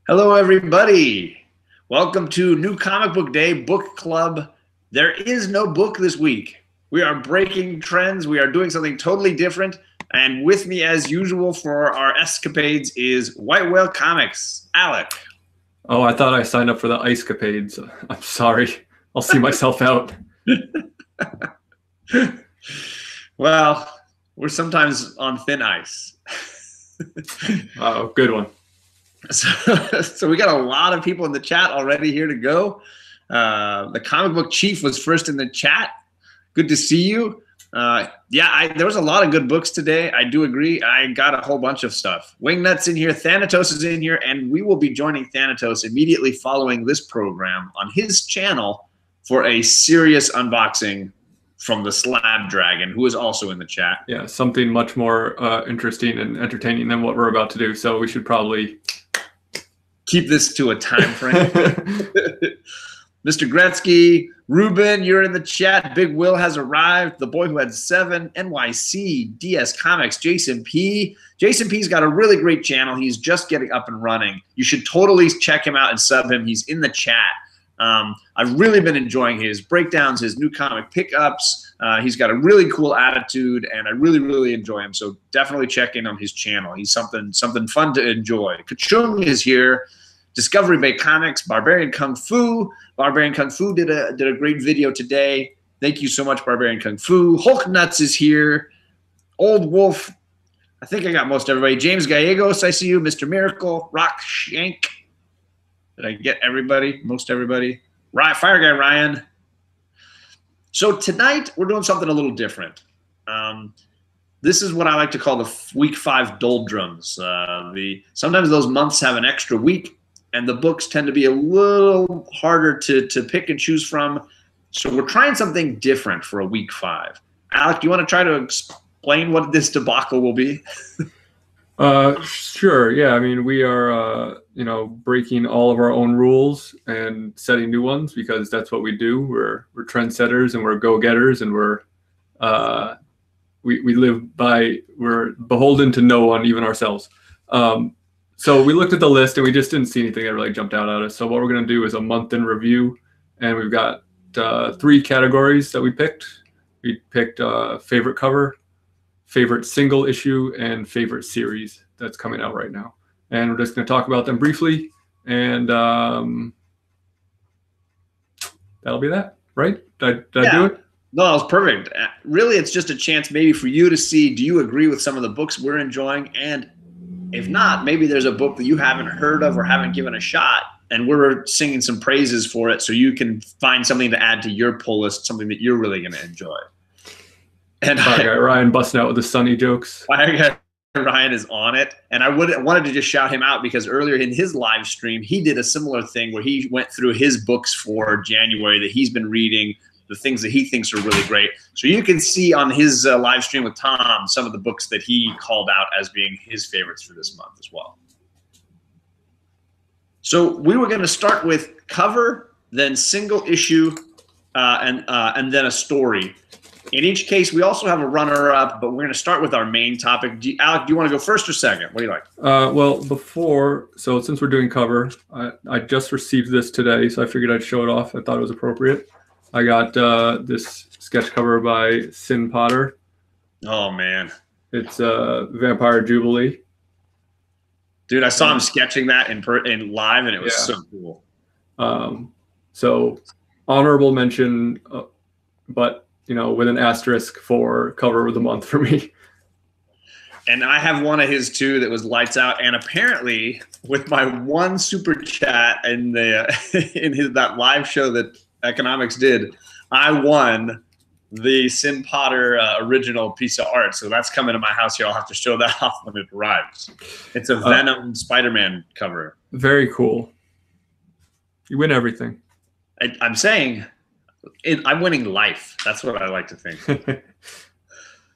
Hello, everybody. Welcome to New Comic Book Day Book Club. There is no book this week. We are breaking trends. We are doing something totally different. And with me, as usual, for our escapades is White Whale Comics. Alec. Oh, I thought I signed up for the ice capades. I'm sorry. I'll see myself out. Well, we're sometimes on thin ice. Oh, good one. So we got a lot of people in the chat already here to go. The comic book chief was first in the chat. Good to see you. There was a lot of good books today. I do agree. I got a whole bunch of stuff. Wingnut's in here. Thanatos is in here. And we will be joining Thanatos immediately following this program on his channel for a serious unboxing from the Slab Dragon, who is also in the chat. Yeah, something much more interesting and entertaining than what we're about to do. So we should probably keep this to a time frame. Mr. Gretzky, Ruben, you're in the chat. Big Will has arrived. The Boy Who Had 7, NYC, DS Comics, Jason P. Jason P's got a really great channel. He's just getting up and running. You should totally check him out and sub him. He's in the chat. I've really been enjoying his breakdowns, his new comic pickups. He's got a really cool attitude, and I really, really enjoy him. So definitely check in on his channel. He's something fun to enjoy. Kachung is here. Discovery Bay Comics, Barbarian Kung Fu. Barbarian Kung Fu did a great video today. Thank you so much, Barbarian Kung Fu. Hulk Nuts is here. Old Wolf. I think I got most everybody. James Gallegos, I see you. Mr. Miracle. Rock Shank. Did I get everybody? Most everybody? Fire Guy Ryan. So tonight we're doing something a little different. This is what I like to call the week 5 doldrums. Sometimes those months have an extra week, and the books tend to be a little harder to pick and choose from. So we're trying something different for a week 5. Alec, do you want to try to explain what this debacle will be? Sure. Yeah. I mean, we are, breaking all of our own rules and setting new ones because that's what we do. We're trendsetters and we're go-getters, and we're beholden to no one, even ourselves. So we looked at the list and we just didn't see anything that really jumped out at us. So what we're going to do is a month in review, and we've got 3 categories that we picked. We picked favorite cover, favorite single issue, and favorite series that's coming out right now. And we're just going to talk about them briefly, and that'll be that, right? Did I do it? No, that was perfect. Really, it's just a chance maybe for you to see, do you agree with some of the books we're enjoying? And if not, maybe there's a book that you haven't heard of or haven't given a shot, and we're singing some praises for it so you can find something to add to your pull list, something that you're really going to enjoy. And Ryan busting out with the Sunny jokes. Ryan is on it, and I wanted to just shout him out because earlier in his live stream, he did a similar thing where he went through his books for January that he's been reading, the things that he thinks are really great. So you can see on his live stream with Tom some of the books that he called out as being his favorites for this month as well. So we were going to start with cover, then single issue, and then a story. In each case, we also have a runner-up, but we're going to start with our main topic. Alec, do you want to go first or second? What do you like? So since we're doing cover, I just received this today, so I figured I'd show it off. I thought it was appropriate. I got this sketch cover by Sin Potter. Oh, man. It's Vampire Jubilee. Dude, I saw him sketching that in live, and it was so cool. So honorable mention, but with an asterisk for cover of the month for me. And I have one of his too that was lights out. And apparently, with my one super chat in that live show that Economics did, I won the Sin Potter original piece of art. So that's coming to my house here. I'll have to show that off when it arrives. It's a Venom Spider-Man cover. Very cool. You win everything. I'm saying I'm winning life. That's what I like to think.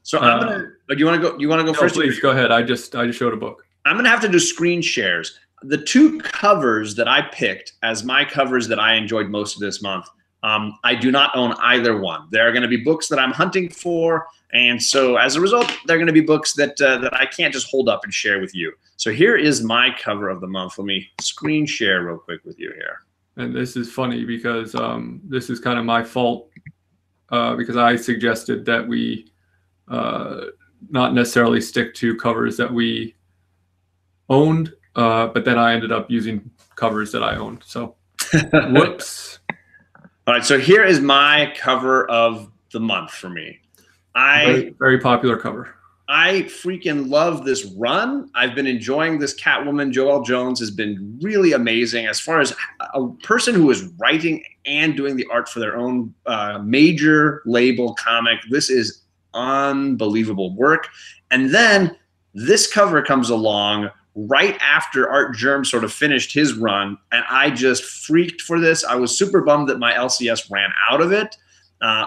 So I'm gonna. You want to go? You want to go first? Please go ahead. I just showed a book. I'm gonna have to do screen shares. The 2 covers that I picked as my covers that I enjoyed most of this month, I do not own either one. There are going to be books that I'm hunting for. And so as a result, they're going to be books that that I can't just hold up and share with you. So here is my cover of the month. Let me screen share real quick with you here. And this is funny because this is kind of my fault because I suggested that we not necessarily stick to covers that we owned, but then I ended up using covers that I owned. So whoops. All right, so here is my cover of the month for me. Very popular cover. I freaking love this run. I've been enjoying this Catwoman. Joelle Jones has been really amazing as far as a person who is writing and doing the art for their own major label comic. This is unbelievable work. And then this cover comes along right after Art Germ sort of finished his run, and I just freaked for this. I was super bummed that my LCS ran out of it.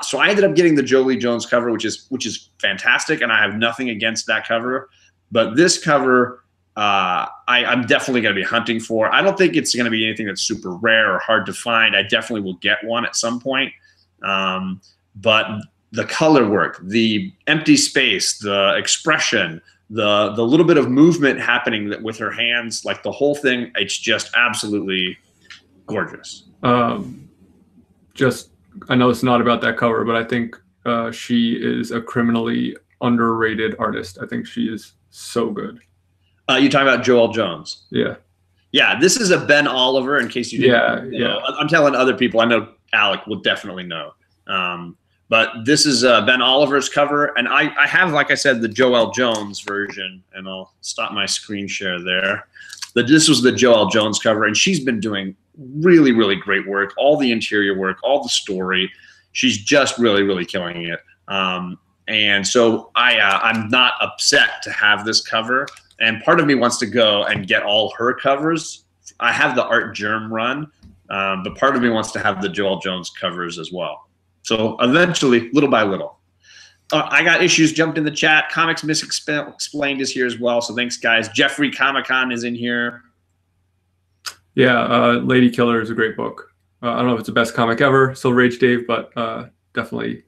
So I ended up getting the Jolie Jones cover, which is fantastic, and I have nothing against that cover. But this cover, I'm definitely going to be hunting for. I don't think it's going to be anything that's super rare or hard to find. I definitely will get one at some point. But the color work, the empty space, the expression, the little bit of movement happening with her hands, like the whole thing, it's just absolutely gorgeous. I know it's not about that cover, but I think she is a criminally underrated artist. I think she is so good. You talking about Joelle Jones? Yeah. Yeah, this is a Ben Oliver, in case you didn't know. Yeah. I'm telling other people. I know Alec will definitely know. But this is Ben Oliver's cover, and I have, like I said, the Joelle Jones version, and I'll stop my screen share there. This was the Joelle Jones cover, and she's been doing really, really great work. All the interior work, all the story. She's just really, really killing it. And so I'm not upset to have this cover. And part of me wants to go and get all her covers. I have the Art Germ run, but part of me wants to have the Joelle Jones covers as well. So eventually, little by little. I got issues jumped in the chat. Comics Misexplained is here as well. So thanks, guys. Jeffrey Comic-Con is in here. Yeah, Lady Killer is a great book. I don't know if it's the best comic ever, still Rage Dave, but definitely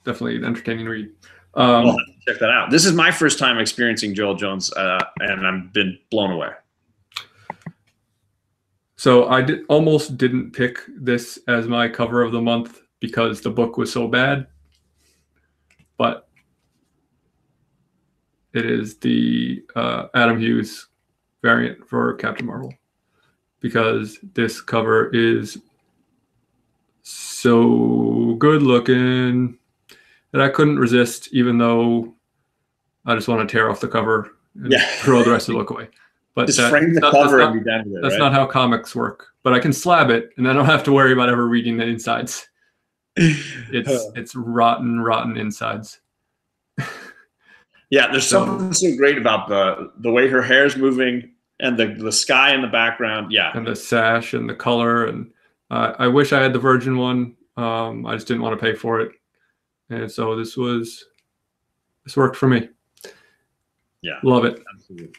an entertaining read. Well, check that out. This is my first time experiencing Joelle Jones, and I've been blown away. So I almost didn't pick this as my cover of the month because the book was so bad, but it is the Adam Hughes variant for Captain Marvel, because this cover is so good looking that I couldn't resist, even though I just want to tear off the cover and throw the rest of the book away. But just frame the cover and be done with it. That's not how comics work. But I can slab it, and I don't have to worry about ever reading the insides. It's rotten insides. Yeah, there's something so great about the way her hair is moving and the sky in the background. Yeah, and the sash and the color. And I wish I had the Virgin one. I just didn't want to pay for it, and so this worked for me. Yeah, love it. Absolutely.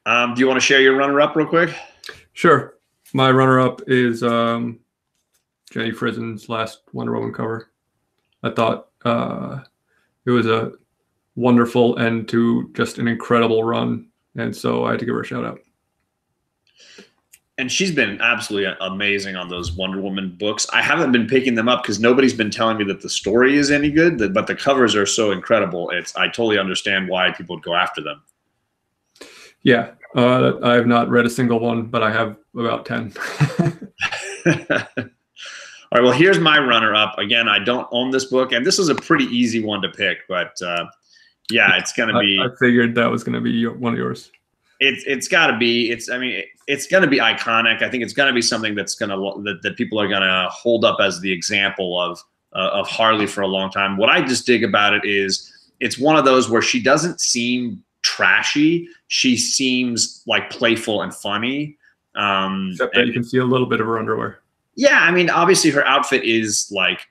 Do you want to share your runner-up real quick? Sure. My runner-up is Jenny Frizen's last Wonder Woman cover. I thought it was a wonderful end to just an incredible run, and so I had to give her a shout-out. And she's been absolutely amazing on those Wonder Woman books. I haven't been picking them up because nobody's been telling me that the story is any good, but the covers are so incredible. I totally understand why people would go after them. Yeah, I have not read a single one, but I have about 10. All right, well, here's my runner-up. Again, I don't own this book, and this is a pretty easy one to pick, but yeah, it's going to be... I figured that was going to be one of yours. It's got to be. It's going to be iconic. I think it's going to be something that's going to that people are going to hold up as the example of Harley for a long time. What I just dig about it is it's one of those where she doesn't seem trashy. She seems like playful and funny. Except that you can see a little bit of her underwear. Yeah, I mean, obviously her outfit is like,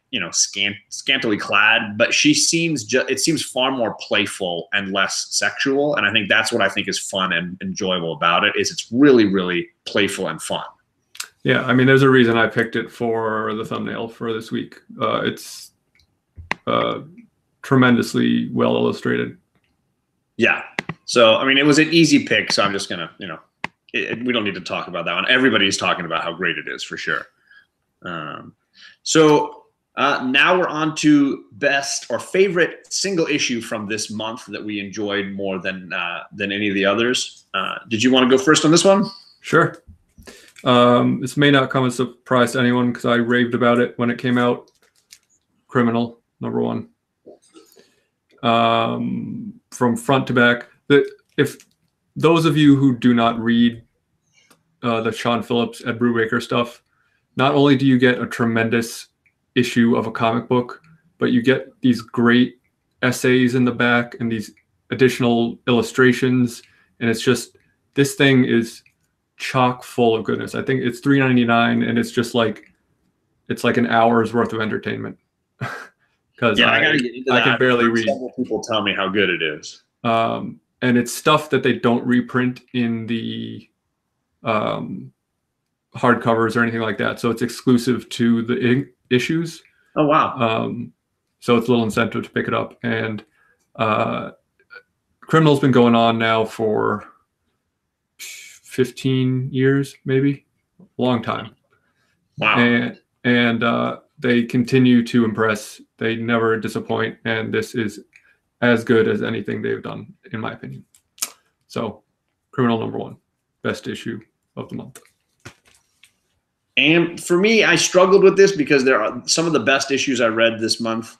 scantily clad, but she seems it seems far more playful and less sexual, and I think that's what I think is fun and enjoyable about it. Is it's really, really playful and fun. Yeah, I mean, there's a reason I picked it for the thumbnail for this week. tremendously well illustrated. Yeah. So, I mean, it was an easy pick. So I'm just going to, we don't need to talk about that one. Everybody's talking about how great it is for sure. Now we're on to best or favorite single issue from this month that we enjoyed more than any of the others. Did you want to go first on this one? Sure. This may not come as a surprise to anyone because I raved about it when it came out. Criminal, #1. From front to back. If those of you who do not read the Sean Phillips, Ed Brubaker stuff, not only do you get a tremendous issue of a comic book, but you get these great essays in the back and these additional illustrations. And it's just, this thing is chock full of goodness. I think it's $3.99 and it's just like, it's like an hour's worth of entertainment. Because I gotta get into that. I can barely read. Several people tell me how good it is. And it's stuff that they don't reprint in the hardcovers or anything like that. So it's exclusive to the issues. Oh, wow. So it's a little incentive to pick it up. And Criminal's been going on now for 15 years, maybe. A long time. Wow. And they continue to impress. They never disappoint. And this is as good as anything they've done, in my opinion. So, Criminal #1, best issue of the month. And for me, I struggled with this because there are some of the best issues I read this month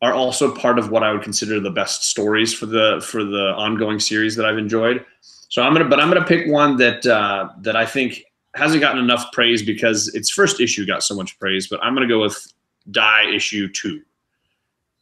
are also part of what I would consider the best stories for the ongoing series that I've enjoyed. So I'm gonna pick one that that I think hasn't gotten enough praise because its first issue got so much praise. But I'm gonna go with Die issue 2.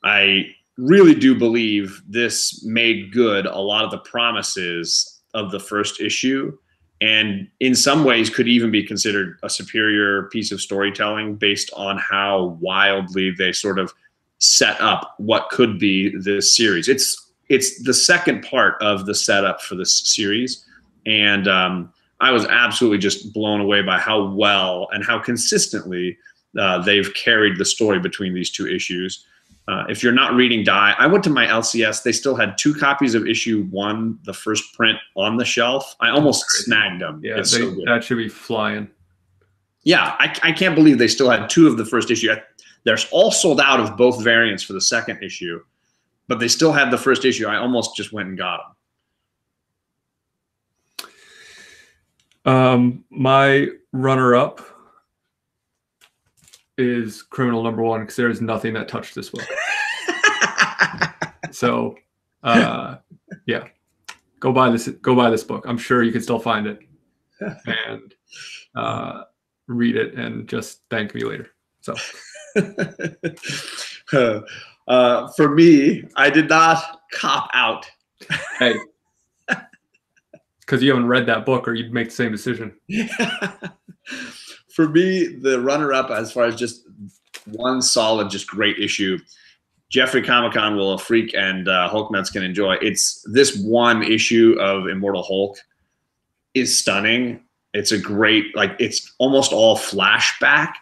I really do believe this made good a lot of the promises of the first issue, and in some ways could even be considered a superior piece of storytelling based on how wildly they sort of set up what could be this series. It's the second part of the setup for this series, and I was absolutely just blown away by how well and how consistently they've carried the story between these two issues. If you're not reading Die, I went to my LCS. They still had 2 copies of issue 1, the first print, on the shelf. I almost snagged them. Yeah, so good. That should be flying. Yeah, I can't believe they still had 2 of the first issue. They're all sold out of both variants for the second issue, but they still had the first issue. I almost just went and got them. My runner-up is Criminal #1 because there is nothing that touched this book. So, yeah, go buy this book. I'm sure you can still find it and read it and just thank me later. So, for me, I did not cop out. Hey, because you haven't read that book, or you'd make the same decision. For me, the runner-up, as far as just one solid, just great issue, Jeffrey Comic-Con, Will of Freak, and Hulknuts can enjoy. It's this one issue of Immortal Hulk is stunning. It's a great, like, it's almost all flashback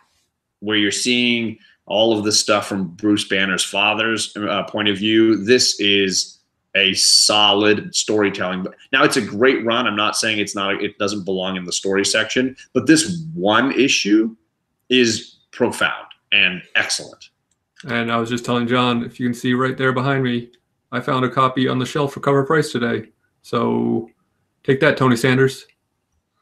where you're seeing all of the stuff from Bruce Banner's father's point of view. This is a solid storytelling. Now, it's a great run. I'm not saying it's not. It doesn't belong in the story section, but this one issue is profound and excellent. And I was just telling John, if you can see right there behind me, I found a copy on the shelf for cover price today. So take that, Tony Sanders.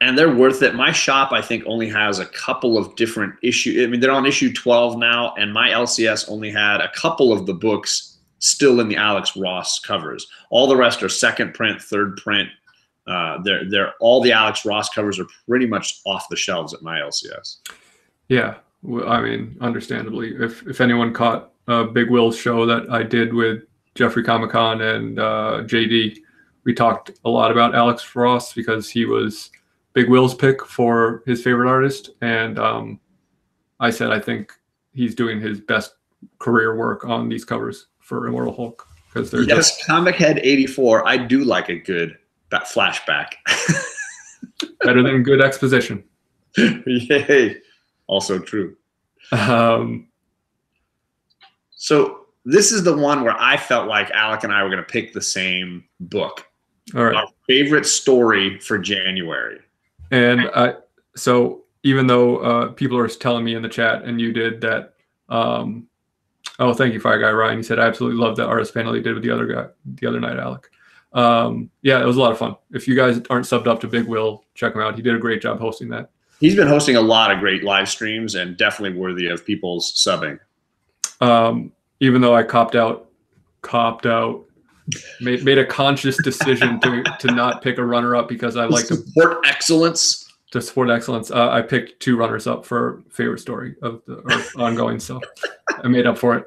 And they're worth it. My shop, I think, only has a couple of different issues. I mean, they're on issue 12 now, and my LCS only had a couple of the books still in the Alex Ross covers. All the rest are second print, third print. They're all the Alex Ross covers are pretty much off the shelves at my LCS. Yeah, I mean, understandably, if anyone caught Big Will's show that I did with Jeffrey Comic-Con and JD, we talked a lot about Alex Ross because he was Big Will's pick for his favorite artist, and I said I think he's doing his best career work on these covers for Immortal Hulk because they're just Comic Head 84. I do like a good flashback. Better than good exposition. Yay! Also true. So this is the one where I felt like Alec and I were going to pick the same book. All right. Our favorite story for January. And so even though people are telling me in the chat, and you did that, oh, thank you, Fire Guy Ryan. He said, I absolutely love that artist panel he did with the other guy the other night, Alec. Yeah, it was a lot of fun. If you guys aren't subbed up to Big Will, check him out. He did a great job hosting that. He's been hosting a lot of great live streams and definitely worthy of people's subbing. Even though I copped out, made a conscious decision to not pick a runner-up because I like to support excellence. To support excellence, I picked 2 runners-up for favorite story of the ongoing, so I made up for it.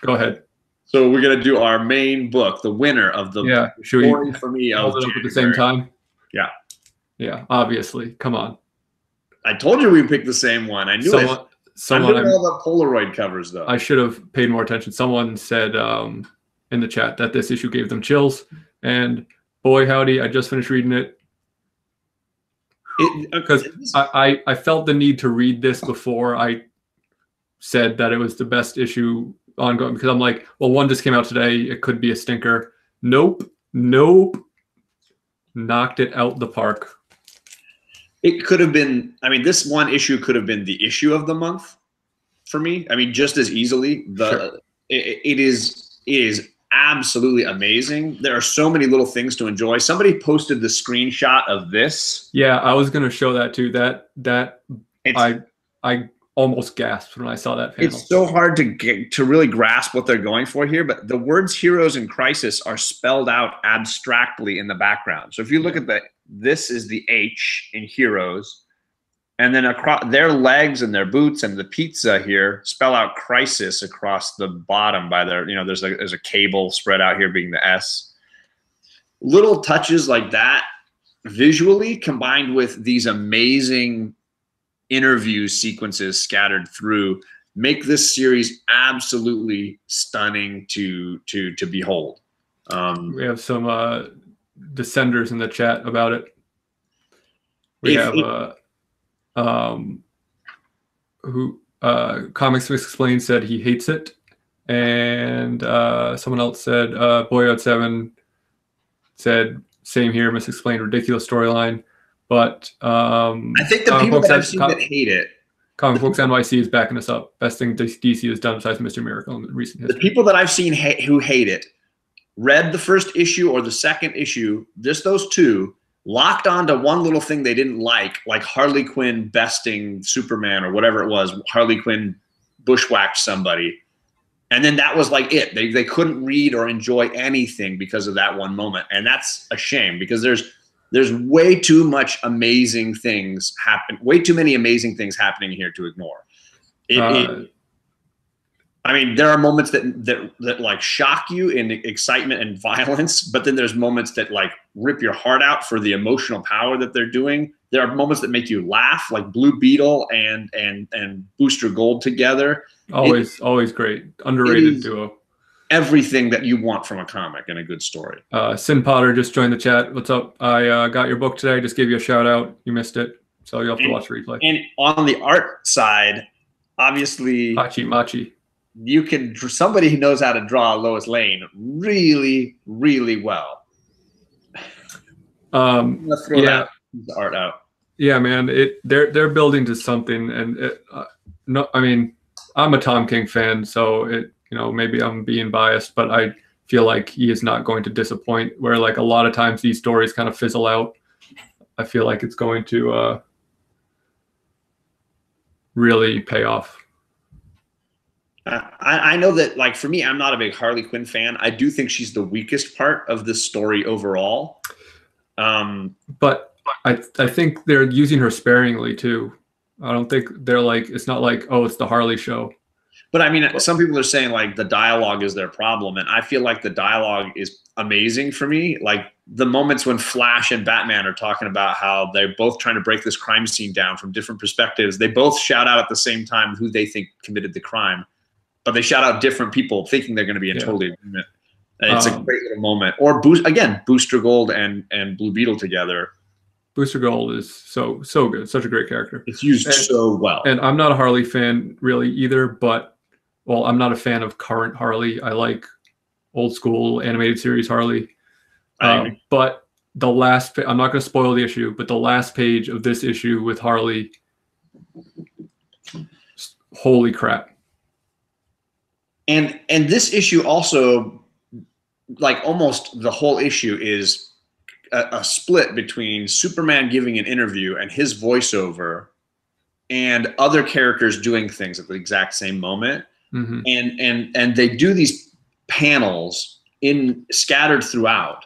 Go ahead. So we're gonna do our main book, the winner of the story for me. Hold it up at the same time. Yeah. Yeah. Obviously, come on. I told you we picked the same one. I knew it. Someone I'm doing all the Polaroid covers though. I should have paid more attention. Someone said in the chat that this issue gave them chills, and boy howdy, I just finished reading it. Because I felt the need to read this before I said that it was the best issue ongoing, because I'm like, well, one just came out today. It could be a stinker. Nope. Knocked it out the park. It could have been, I mean, this one issue could have been the issue of the month for me. I mean, just as easily. It is absolutely amazing. There are so many little things to enjoy. Somebody posted the screenshot of this. Yeah, I was going to show that too. I almost gasped when I saw that panel. It's so hard to really grasp what they're going for here, but the words heroes and crisis are spelled out abstractly in the background. So if you look at this is the H in heroes, and then across their legs and their boots and the pizza here spell out crisis across the bottom by their, there's a cable spread out here being the S. Little touches like that visually combined with these amazing interview sequences scattered through make this series absolutely stunning to behold. We have some Descenders in the chat about it. We have Comics Explained said he hates it, and someone else said Boyout7 said same here, Misexplained, ridiculous storyline. But I think the people that I've seen that hate it. Comic Books NYC is backing us up. Best thing DC has done besides Mr. Miracle in recent history. The people that I've seen who hate it read the first issue or the second issue, just those two, locked onto one little thing they didn't like Harley Quinn besting Superman or whatever it was. Harley Quinn bushwhacked somebody. And then that was like it. They couldn't read or enjoy anything because of that one moment. And that's a shame because there's way too much amazing things way too many amazing things happening here to ignore. I mean, there are moments that like shock you in excitement and violence, but then there's moments that like rip your heart out for the emotional power that they're doing. There are moments that make you laugh, like Blue Beetle and Booster Gold together. Always great. Underrated duo. Everything that you want from a comic and a good story. Sin Potter just joined the chat. What's up? I got your book today. Just gave you a shout out. You missed it, so you'll have to watch the replay. And on the art side, obviously, Machi. You can somebody who knows how to draw Lois Lane really, really well. Let's throw that art out. Yeah, man. They're building to something, and no, I mean, I'm a Tom King fan, so maybe I'm being biased, but I feel like he is not going to disappoint. Where like a lot of times these stories kind of fizzle out. I feel like it's going to really pay off. I know that, like, for me, I'm not a big Harley Quinn fan. I do think she's the weakest part of this story overall. But I think they're using her sparingly too. I don't think they're like, it's not like, oh, it's the Harley show. But I mean, some people are saying like the dialogue is their problem. And I feel like the dialogue is amazing for me. Like the moments when Flash and Batman are talking about how they're both trying to break this crime scene down from different perspectives. They both shout out at the same time who they think committed the crime. But they shout out different people thinking they're going to be in totally agreement. And it's a great little moment. Or Booster Gold and Blue Beetle together. Booster Gold is so good. Such a great character. It's used so well. And I'm not a Harley fan really either, but well, I'm not a fan of current Harley. I like old school animated series Harley. But the last, I'm not going to spoil the issue, but the last page of this issue with Harley, holy crap. And this issue also, like almost the whole issue is a split between Superman giving an interview and his voiceover and other characters doing things at the exact same moment. Mm-hmm. And they do these panels scattered throughout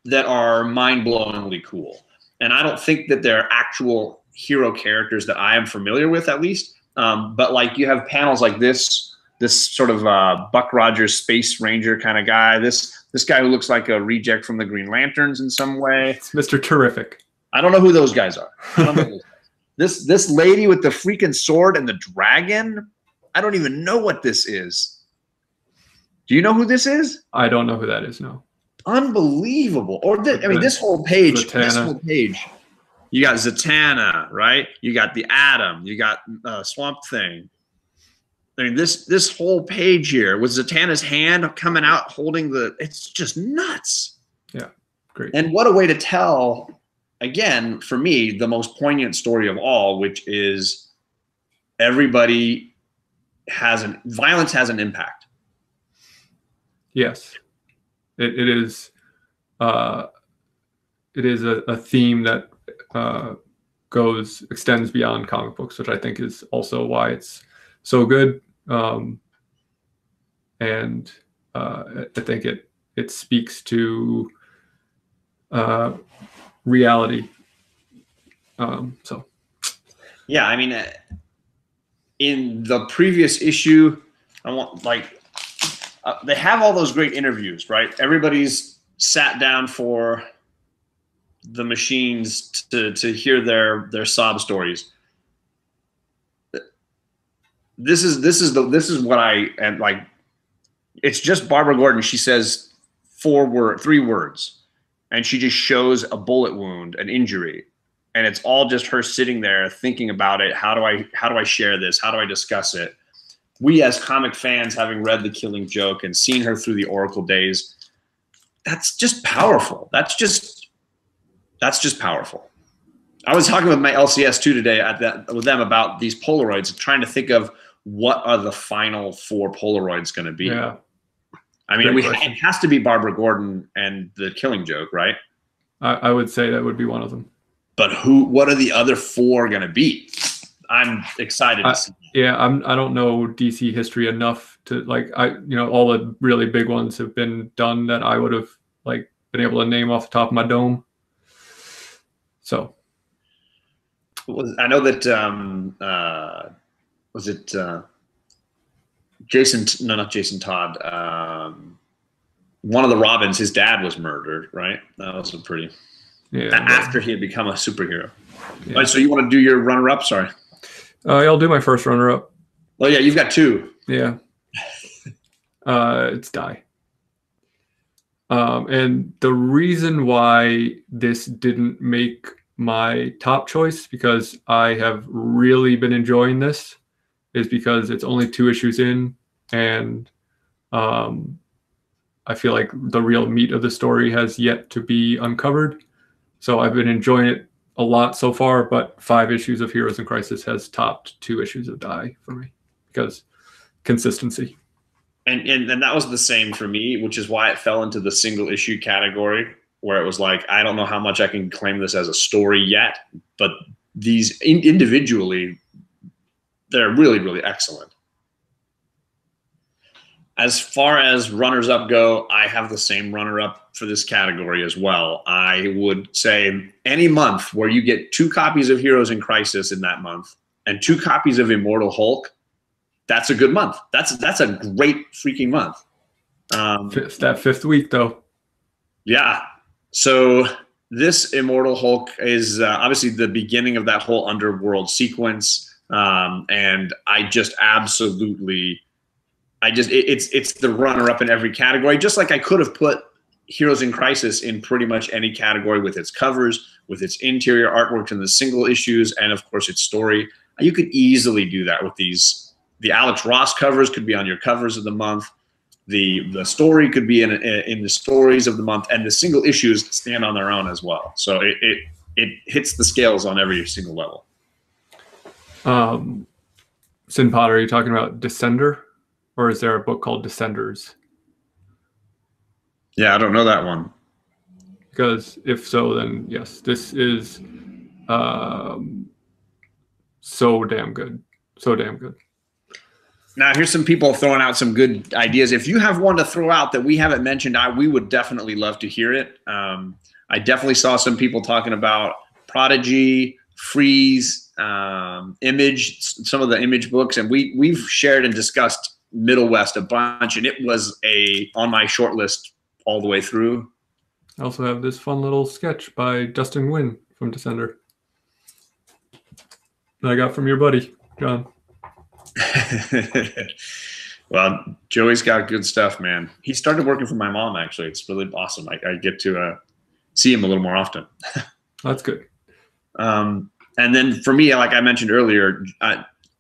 that are mind-blowingly cool. And I don't think that they're actual hero characters that I am familiar with, at least. But like you have panels like this sort of Buck Rogers Space Ranger kind of guy. This guy who looks like a reject from the Green Lanterns in some way. It's Mr. Terrific. I don't know who those guys are. I don't know those guys. This lady with the freaking sword and the dragon, I don't even know what this is. Do you know who this is? I don't know who that is, no. Unbelievable. Or this whole page, you got Zatanna, right? You got the Atom, you got Swamp Thing. I mean, this whole page here with Zatanna's hand coming out holding it's just nuts. Yeah, great. And what a way to tell, again, for me, the most poignant story of all, which is violence has an impact. Yes, it is a theme that extends beyond comic books, which I think is also why it's so good. And I think it speaks to reality. Yeah, I mean, in the previous issue, they have all those great interviews, right? Everybody's sat down for the machines to hear their sob stories. This is what I am like. It's just Barbara Gordon. She says 3 words, and she just shows a bullet wound, an injury, and it's all just her sitting there thinking about it. How do I share this? How do I discuss it? We as comic fans, having read The Killing Joke and seen her through the Oracle days, that's just powerful. That's just powerful. I was talking with my LCS2 today with them about these Polaroids, trying to think of what are the final 4 Polaroids going to be. Yeah. I mean, it has to be Barbara Gordon and The Killing Joke, right? I would say that would be one of them. But what are the other 4 going to be? I'm excited to see. Yeah, I don't know DC history enough to all the really big ones have been done that I would have been able to name off the top of my dome. So I know that was it not Jason Todd. One of the Robins, his dad was murdered, right? That was a pretty after he had become a superhero. Yeah. Right, so you want to do your runner-up? Sorry. I'll do my first runner-up. Oh yeah, you've got 2. Yeah. It's Die. And the reason why this didn't make my top choice, because I have really been enjoying this, is because it's only 2 issues in, and I feel like the real meat of the story has yet to be uncovered. So I've been enjoying it a lot so far, but 5 issues of Heroes in Crisis has topped 2 issues of Die for me, because consistency. And that was the same for me, which is why it fell into the single issue category, where it was like, I don't know how much I can claim this as a story yet, but these individually, they're really, really excellent. As far as runners-up go, I have the same runner-up for this category as well. I would say any month where you get 2 copies of Heroes in Crisis in that month and 2 copies of Immortal Hulk, that's a good month. That's a great freaking month. It's that 5th week, though. Yeah. So this Immortal Hulk is obviously the beginning of that whole underworld sequence, and I just absolutely. It's the runner-up in every category. Just like I could have put Heroes in Crisis in pretty much any category with its covers, with its interior artwork and the single issues, and of course its story. You could easily do that with these The Alex Ross covers could be on your covers of the month. The story could be in the stories of the month, and the single issues stand on their own as well. So it hits the scales on every single level. Sin Potter, are you talking about Descender, or is there a book called Descenders? Yeah, I don't know that one. Because if so, then yes, this is so damn good. So damn good. Now, here's some people throwing out some good ideas. If you have one to throw out that we haven't mentioned, we would definitely love to hear it. I definitely saw some people talking about Prodigy, Freeze, Image, some of the Image books, and we've shared and discussed Middle West a bunch, and it was on my short list all the way through. I also have this fun little sketch by Dustin Nguyen from Descender that I got from your buddy, John. Well, Joey's got good stuff, man. He started working for my mom, actually. It's really awesome. I get to see him a little more often. That's good. And then for me, like I mentioned earlier,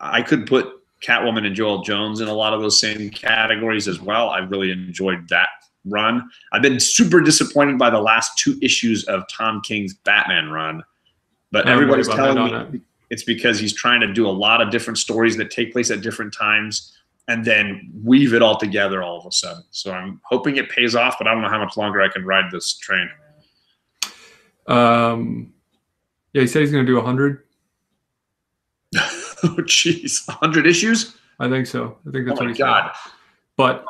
I could put Catwoman and Joel Jones in a lot of those same categories as well. I really enjoyed that run. I've been super disappointed by the last 2 issues of Tom King's Batman run, but everybody's telling me it's because he's trying to do a lot of different stories that take place at different times and then weave it all together all of a sudden. So I'm hoping it pays off, but I don't know how much longer I can ride this train. Yeah, he said he's going to do 100. Oh, jeez. 100 issues? I think so. I think that's what he said. But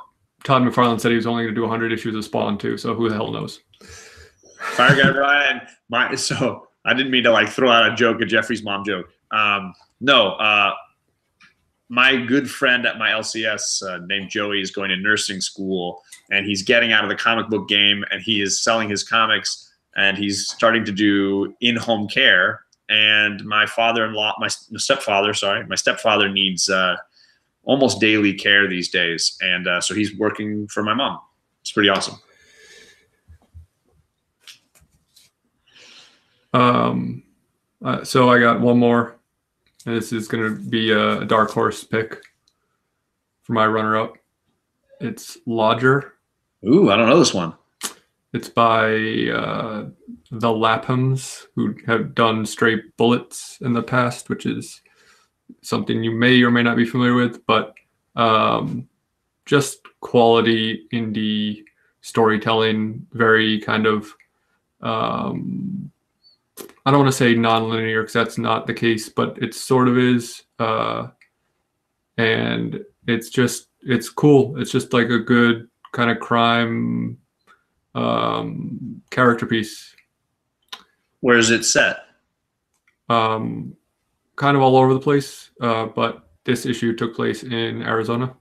Todd McFarlane said he was only going to do 100 issues of Spawn too, so who the hell knows? Fire Guy Ryan. So I didn't mean to like throw out a joke, a Jeffrey's mom joke. My good friend at my LCS named Joey is going to nursing school, and he's getting out of the comic book game, and he is selling his comics, and he's starting to do in-home care. And my stepfather needs almost daily care these days, and so he's working for my mom. It's pretty awesome. So I got one more. This is going to be a dark horse pick for my runner-up. It's Lodger. Ooh, I don't know this one. It's by the Laphams, who have done Straight Bullets in the past, which is something you may or may not be familiar with, but just quality indie storytelling, very kind of I don't want to say non-linear because that's not the case, but it sort of is. And it's cool. It's just like a good kind of crime character piece. Where is it set? Kind of all over the place, but this issue took place in Arizona.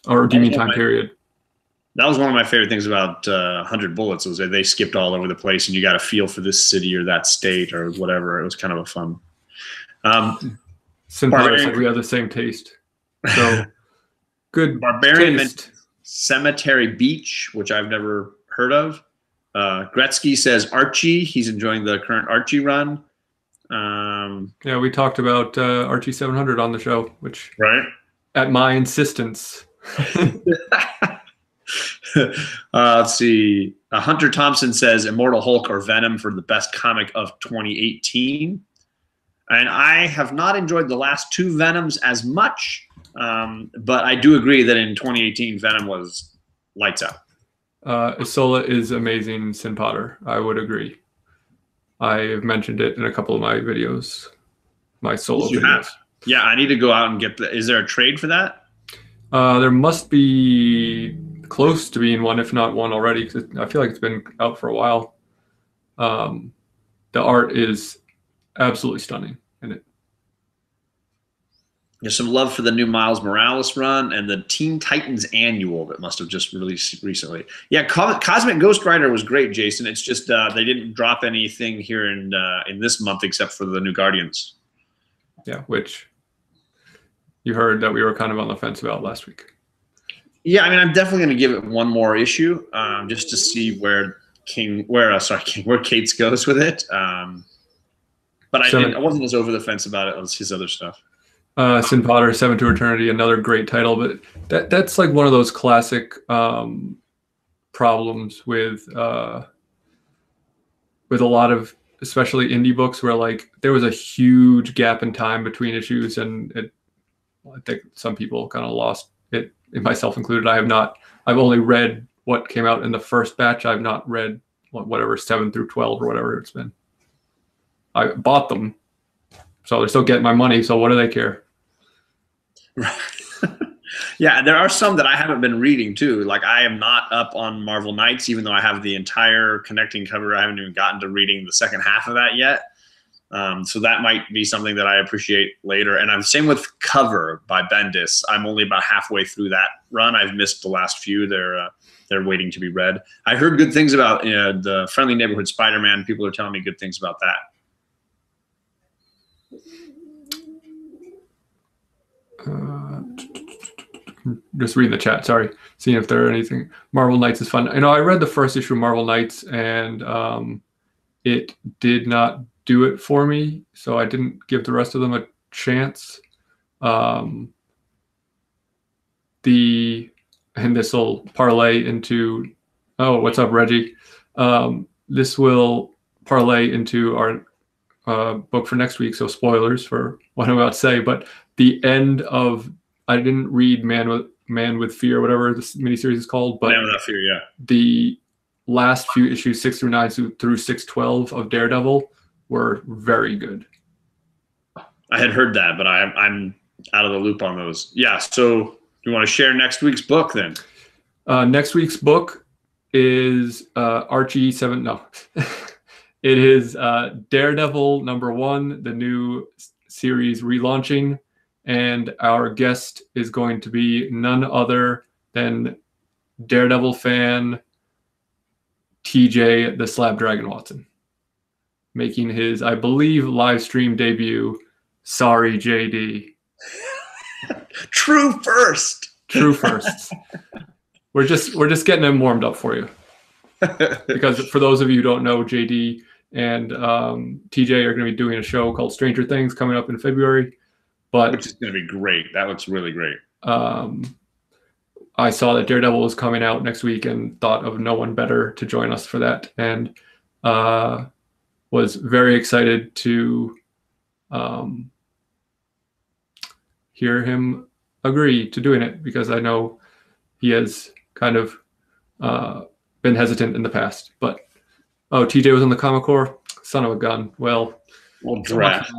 Or do you mean time period? That was one of my favorite things about 100 Bullets was that they skipped all over the place, and you got a feel for this city or that state or whatever. It was kind of a fun. Said we have the same taste. So good. Barbarian taste. Cemetery Beach, which I've never heard of. Gretzky says Archie. He's enjoying the current Archie run. Yeah, we talked about Archie 700 on the show, which at my insistence. Let's see. Hunter Thompson says Immortal Hulk or Venom for the best comic of 2018. And I have not enjoyed the last 2 Venoms as much, but I do agree that in 2018, Venom was lights out. Isola is amazing, Sin Potter. I would agree. I have mentioned it in a couple of my videos, my solo videos. Yeah, I need to go out and get is there a trade for that? There must be close to being one, if not one already, because I feel like it's been out for a while. The art is absolutely stunning in it. There's some love for the new Miles Morales run and the Teen Titans annual that must have just released recently. Yeah, Cosmic Ghost Rider was great, Jason. It's just they didn't drop anything here in this month except for the new Guardians. Yeah, which you heard that we were kind of on the fence about last week. Yeah, I mean, I'm definitely going to give it one more issue just to see where Cates goes with it. But I wasn't as over the fence about it as his other stuff. Sin Potter, Seven to Eternity, another great title, but that's like one of those classic problems with a lot of especially indie books where like there was a huge gap in time between issues, and I think some people kind of lost it, myself included. I've only read what came out in the first batch. I've not read whatever 7 through 12 or whatever it's been. I bought them, so they're still getting my money. So what do they care? Right. Yeah, there are some that I haven't been reading too. Like I am not up on Marvel Knights, even though I have the entire connecting cover. I haven't even gotten to reading the second half of that yet. So that might be something that I appreciate later. And I'm same with Cover by Bendis. I'm only about halfway through that run. I've missed the last few. They're waiting to be read. I heard good things about the Friendly Neighborhood Spider-Man. People are telling me good things about that. Just reading the chat. Sorry, seeing if there are anything. Marvel Knights is fun. I read the first issue of Marvel Knights, and it did not do it for me, so I didn't give the rest of them a chance. And this will parlay into. Oh, what's up, Reggie? This will parlay into our book for next week. So spoilers for what I'm about to say, but the end of. I didn't read Man with Fear, whatever this miniseries is called, but Man Without Fear, yeah. The last few issues, 6 through 9 through 612 of Daredevil, were very good. I had heard that, but I'm out of the loop on those. Yeah. So you want to share next week's book then? Next week's book is Archie 7. No, it is Daredevil #1, the new series relaunching. And our guest is going to be none other than Daredevil fan TJ the Slab Dragon Watson, making his, I believe, live stream debut. Sorry, JD. True first. True firsts. We're just getting him warmed up for you, because for those of you who don't know, JD and TJ are going to be doing a show called Stranger Things coming up in February. Which is going to be great. That looks really great. I saw that Daredevil was coming out next week and thought of no one better to join us for that, and was very excited to hear him agree to doing it, because I know he has kind of been hesitant in the past. But TJ was on the Comic Core. Son of a gun. Well, draft.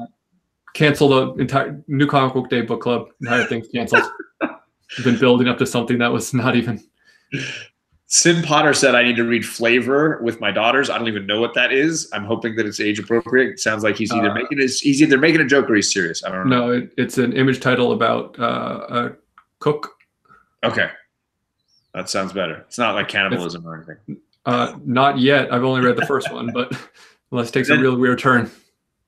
Cancel the entire New Comic Book Day book club. Entire thing's canceled. We've been building up to something that was not even. Sin Potter said I need to read Flavor with my daughters. I don't even know what that is. I'm hoping that it's age appropriate. It sounds like he's either making a joke or he's serious. I don't know. No, it's an Image title about a cook. Okay, that sounds better. It's not like cannibalism or anything. Not yet. I've only read the first one, but let's take a real weird turn.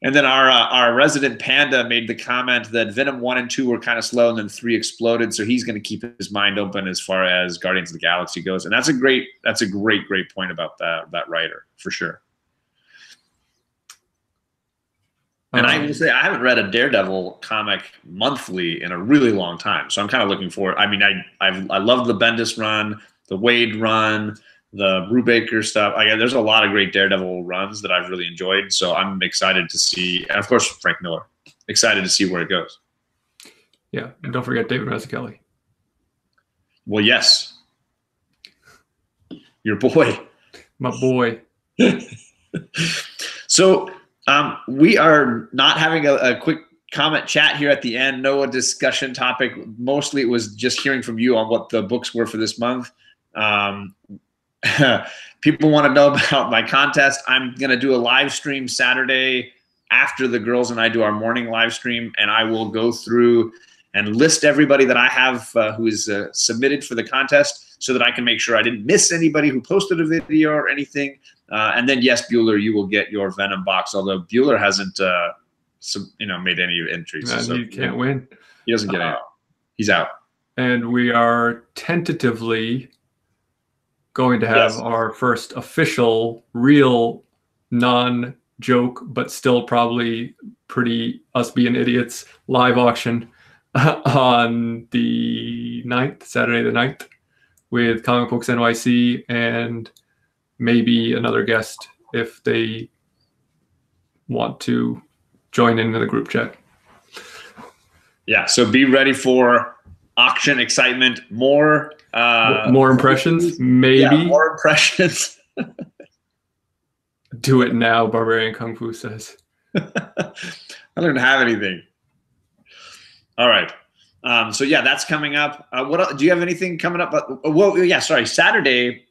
And then our resident Panda made the comment that Venom 1 and 2 were kind of slow, and then 3 exploded. So he's going to keep his mind open as far as Guardians of the Galaxy goes. And that's a great point about that writer, for sure. And I will say I haven't read a Daredevil comic monthly in a really long time. So I'm kind of looking forward. I mean, I love the Bendis run, the Wade run, the Brubaker stuff. There's a lot of great Daredevil runs that I've really enjoyed. So I'm excited to see, and of course, Frank Miller. Excited to see where it goes. Yeah, and don't forget David Mazzucchelli. Well, yes. Your boy. My boy. So we are not having a quick comment chat here at the end. No discussion topic. Mostly it was just hearing from you on what the books were for this month. People want to know about my contest. I'm going to do a live stream Saturday after the girls and I do our morning live stream, and I will go through and list everybody that I have who is submitted for the contest, so that I can make sure I didn't miss anybody who posted a video or anything. And then, yes, Bueller, you will get your Venom box, although Bueller hasn't made any entries. So he can't win. He doesn't get out. He's out. And we are tentatively going to have our first official, real, non-joke, but still probably pretty us being idiots, live auction on the 9th, Saturday the 9th, with Comic Books NYC and maybe another guest if they want to join into the group chat. Yeah, so be ready for auction excitement, more impressions, maybe. Yeah, more impressions. Do it now, Barbarian Kung Fu says. I don't have anything. All right. So yeah, that's coming up. What else, do you have anything coming up? Well, yeah, sorry. Saturday,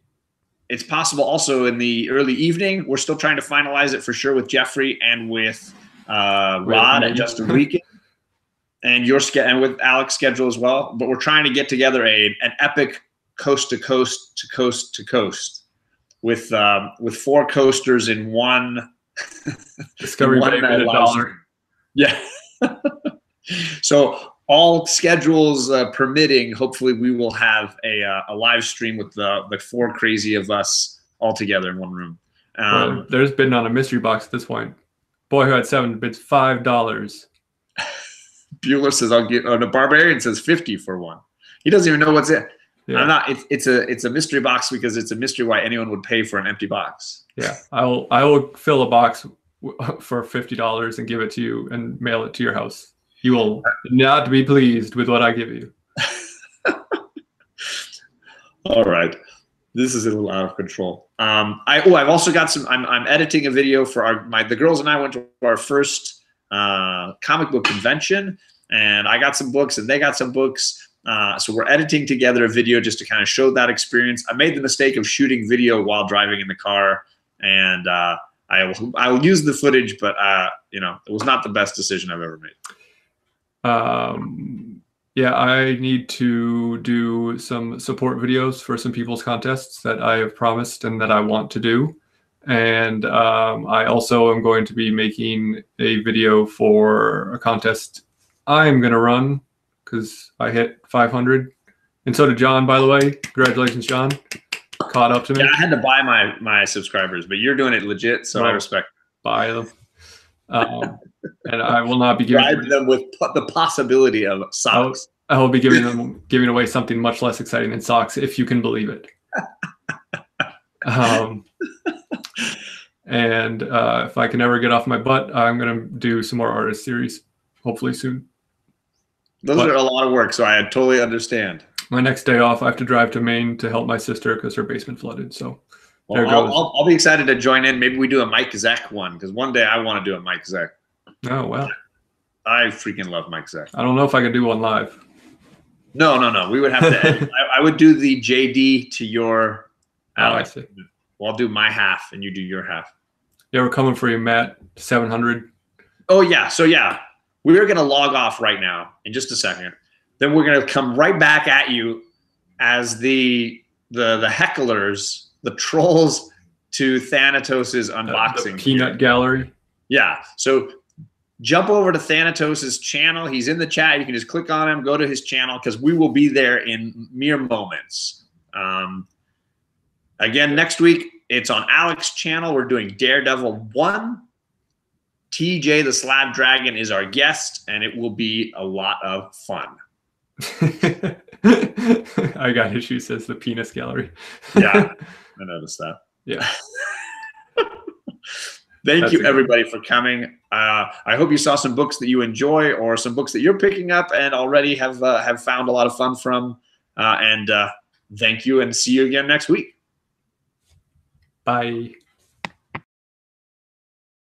it's possible also in the early evening. We're still trying to finalize it for sure with Jeffrey and with Rod and Justin Weekend. And and with Alex's schedule as well. But we're trying to get together an epic coast to coast to coast to coast with 4 coasters in one Discovery Bay made $1. Yeah. So all schedules permitting, hopefully we will have a live stream with the 4 crazy of us all together in one room. Well, there's been on a mystery box at this point. Boy Who Had 7 bids $5. Bueller says I'll get. Oh, the Barbarian says 50 for one. He doesn't even know what's in. Yeah. I'm not. It's a mystery box because it's a mystery why anyone would pay for an empty box. Yeah, I will fill a box for $50 and give it to you and mail it to your house. You will not be pleased with what I give you. All right, this is a little out of control. I've also got some. I'm editing a video for the girls and I went to our first comic book convention, and I got some books and they got some books. So we're editing together a video just to kind of show that experience. I made the mistake of shooting video while driving in the car, and I will use the footage, but it was not the best decision I've ever made. Yeah, I need to do some support videos for some people's contests that I have promised and that I want to do. And I also am going to be making a video for a contest I'm going to run because I hit 500. And so did John, by the way. Congratulations, John. Caught up to me. Yeah, I had to buy my subscribers, but you're doing it legit, so I respect it. Buy them. And I will not be giving them with the possibility of socks. I will be giving away something much less exciting than socks, if you can believe it. And if I can ever get off my butt, I'm going to do some more artist series, hopefully soon. Those are a lot of work, so I totally understand. My next day off, I have to drive to Maine to help my sister because her basement flooded. So there goes. I'll be excited to join in. Maybe we do a Mike Zeck one because one day I want to do a Mike Zeck. Oh, wow. I freaking love Mike Zeck. I don't know if I could do one live. No. We would have to. I would do the JD to your Alex. Oh, I see. Well, I'll do my half and you do your half. Yeah, we're coming for you, Matt. 700. Oh, yeah. So, yeah, we're going to log off right now in just a second. Then we're going to come right back at you as the hecklers, the trolls to Thanatos' unboxing. The peanut gallery. Yeah. So jump over to Thanatos' channel. He's in the chat. You can just click on him, go to his channel, because we will be there in mere moments. Again, next week, it's on Alex's channel. We're doing Daredevil 1. TJ the Slab Dragon is our guest, and it will be a lot of fun. I got issues, says the penis gallery. Yeah, I noticed that. Yeah. Thank you, everybody, for coming. I hope you saw some books that you enjoy or some books that you're picking up and already have found a lot of fun from. And thank you, and see you again next week. Bye.